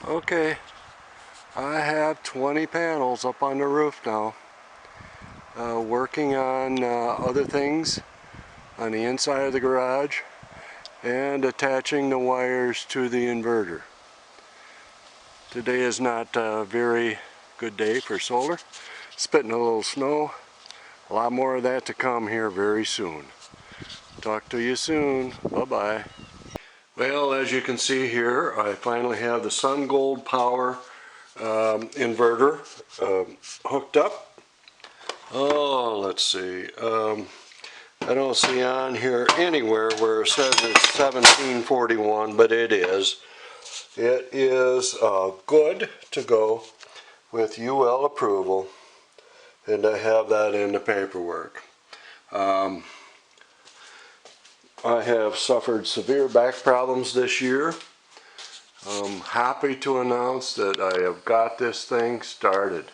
Okay, I have 20 panels up on the roof now, working on other things on the inside of the garage and attaching the wires to the inverter. Today is not a very good day for solar. Spitting a little snow. A lot more of that to come here very soon. Talk to you soon. Bye-bye. Well, as you can see here, I finally have the Sun Gold Power inverter hooked up. Oh, let's see. I don't see on here anywhere where it says it's 1741, but it is. It is good to go with UL approval, and I have that in the paperwork. I have suffered severe back problems this year. I'm happy to announce that I have got this thing started.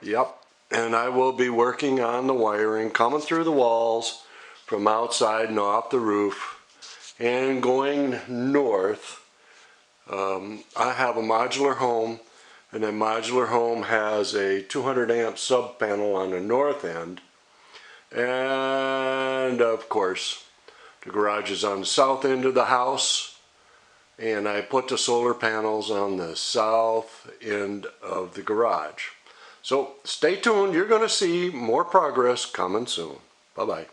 Yep, and I will be working on the wiring coming through the walls from outside and off the roof and going north. I have a modular home, and that modular home has a 200 amp sub panel on the north end. And of course, the garage is on the south end of the house, and I put the solar panels on the south end of the garage. So stay tuned, you're going to see more progress coming soon. Bye-bye.